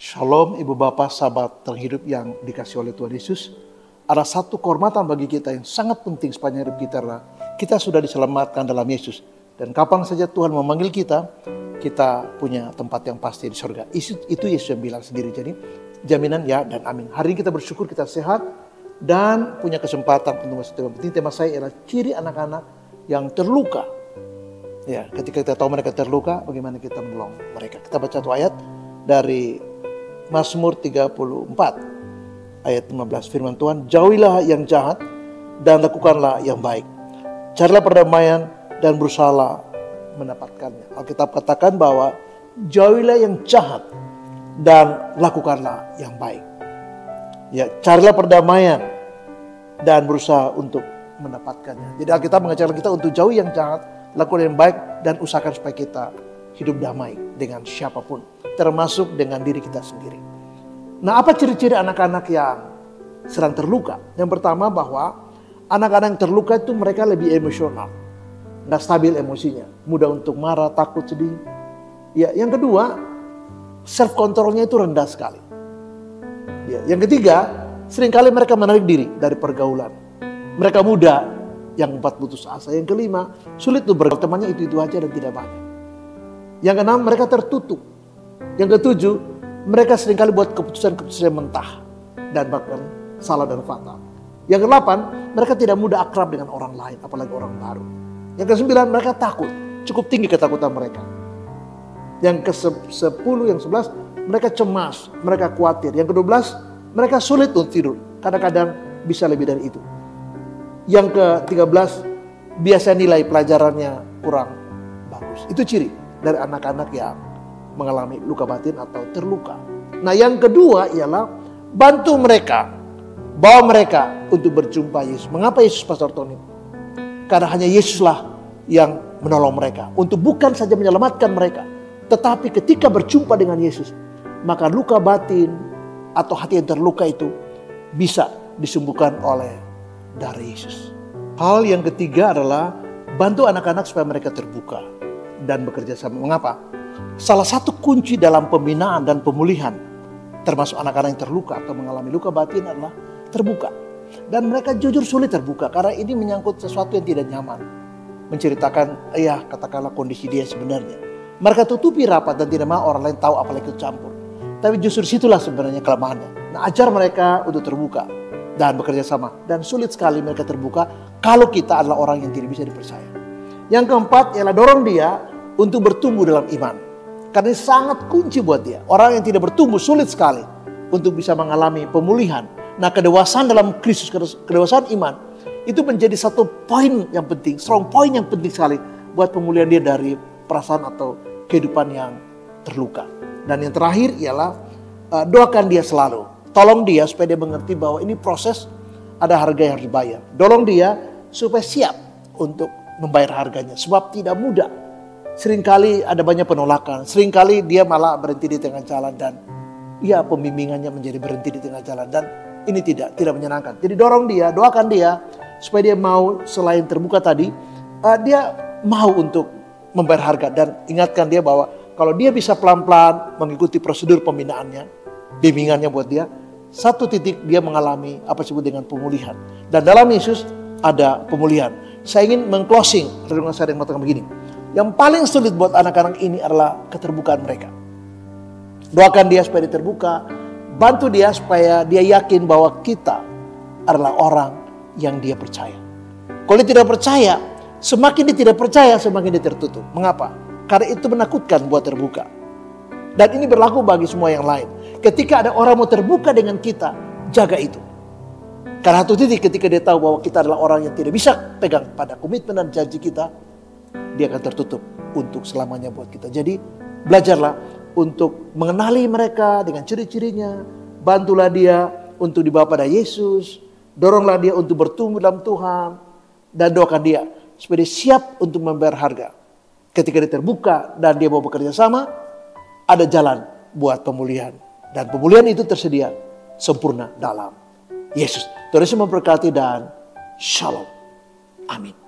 Shalom Ibu Bapak sahabat terhidup yang dikasih oleh Tuhan Yesus. Ada satu kehormatan bagi kita yang sangat penting sepanjang hidup kita adalah kita sudah diselamatkan dalam Yesus. Dan kapan saja Tuhan memanggil kita, kita punya tempat yang pasti di surga. Itu Yesus yang bilang sendiri. Jadi jaminan ya dan amin. Hari ini kita bersyukur kita sehat dan punya kesempatan untuk masuk tema penting. Tema saya adalah ciri anak-anak yang terluka. Ya, ketika kita tahu mereka terluka, bagaimana kita menolong mereka. Kita baca satu ayat dari Mazmur 34 ayat 15, firman Tuhan, jauhilah yang jahat dan lakukanlah yang baik. Carilah perdamaian dan berusahalah mendapatkannya. Alkitab katakan bahwa jauhilah yang jahat dan lakukanlah yang baik. Ya, carilah perdamaian dan berusaha untuk mendapatkannya. Jadi Alkitab mengajarkan kita untuk jauhi yang jahat, lakukan yang baik, dan usahakan supaya kita hidup damai dengan siapapun, termasuk dengan diri kita sendiri. Nah, apa ciri-ciri anak-anak yang sedang terluka? Yang pertama bahwa anak-anak yang terluka itu mereka lebih emosional, nggak stabil emosinya, mudah untuk marah, takut, sedih. Ya, yang kedua, self controlnya itu rendah sekali. Ya, yang ketiga, seringkali mereka menarik diri dari pergaulan. Mereka muda yang empat putus asa. Yang kelima, sulit untuk bergaul, temannya itu aja dan tidak banyak. Yang keenam, mereka tertutup. Yang ketujuh, mereka seringkali buat keputusan-keputusan yang mentah dan bahkan salah dan fatal. Yang kedelapan, mereka tidak mudah akrab dengan orang lain, apalagi orang baru. Yang kesembilan, mereka takut, cukup tinggi ketakutan mereka. Yang ke-10, yang 11, mereka cemas, mereka khawatir. Yang ke-12, mereka sulit untuk tidur, kadang-kadang bisa lebih dari itu. Yang ke-13, biasa nilai pelajarannya kurang bagus. Itu ciri dari anak-anak yang mengalami luka batin atau terluka. Nah, yang kedua ialah bantu mereka, bawa mereka untuk berjumpa Yesus. Mengapa Yesus, Pastor Tony? Karena hanya Yesuslah yang menolong mereka. Untuk bukan saja menyelamatkan mereka, tetapi ketika berjumpa dengan Yesus, maka luka batin atau hati yang terluka itu bisa disembuhkan oleh darah Yesus. Hal yang ketiga adalah bantu anak-anak supaya mereka terbuka dan bekerja sama. Mengapa? Salah satu kunci dalam pembinaan dan pemulihan, termasuk anak-anak yang terluka atau mengalami luka batin, adalah terbuka. Dan mereka jujur sulit terbuka karena ini menyangkut sesuatu yang tidak nyaman. Menceritakan, ya katakanlah kondisi dia sebenarnya. Mereka tutupi rapat dan tidak mau orang lain tahu, apalagi ikut campur. Tapi justru situlah sebenarnya kelemahannya. Nah, ajar mereka untuk terbuka dan bekerja sama. Dan sulit sekali mereka terbuka kalau kita adalah orang yang tidak bisa dipercaya. Yang keempat ialah dorong dia untuk bertumbuh dalam iman. Karena ini sangat kunci buat dia. Orang yang tidak bertumbuh sulit sekali untuk bisa mengalami pemulihan. Nah, kedewasaan dalam Kristus, kedewasaan iman, itu menjadi satu poin yang penting, strong point yang penting sekali buat pemulihan dia dari perasaan atau kehidupan yang terluka. Dan yang terakhir ialah doakan dia selalu. Tolong dia supaya dia mengerti bahwa ini proses, ada harga yang harus dibayar. Dorong dia supaya siap untuk membayar harganya. Sebab tidak mudah. Seringkali ada banyak penolakan. Seringkali dia malah berhenti di tengah jalan. Dan ya, pembimbingannya menjadi berhenti di tengah jalan. Dan ini tidak menyenangkan. Jadi dorong dia, doakan dia. Supaya dia mau, selain terbuka tadi, dia mau untuk membayar harga. Dan ingatkan dia bahwa kalau dia bisa pelan-pelan mengikuti prosedur pembinaannya, bimbingannya buat dia, satu titik dia mengalami apa disebut dengan pemulihan. Dan dalam Yesus ada pemulihan. Saya ingin meng-closing renungan saya yang mengatakan begini. Yang paling sulit buat anak-anak ini adalah keterbukaan mereka. Doakan dia supaya dia terbuka. Bantu dia supaya dia yakin bahwa kita adalah orang yang dia percaya. Kalau dia tidak percaya, semakin dia tidak percaya, semakin dia tertutup. Mengapa? Karena itu menakutkan buat terbuka. Dan ini berlaku bagi semua yang lain. Ketika ada orang mau terbuka dengan kita, jaga itu. Karena satu titik ketika dia tahu bahwa kita adalah orang yang tidak bisa pegang pada komitmen dan janji kita, dia akan tertutup untuk selamanya buat kita. Jadi belajarlah untuk mengenali mereka dengan ciri-cirinya. Bantulah dia untuk dibawa pada Yesus. Doronglah dia untuk bertumbuh dalam Tuhan. Dan doakan dia supaya dia siap untuk membayar harga. Ketika dia terbuka dan dia mau bekerja sama, ada jalan buat pemulihan. Dan pemulihan itu tersedia sempurna dalam Yesus. Tuhan Yesus memberkati dan shalom. Amin.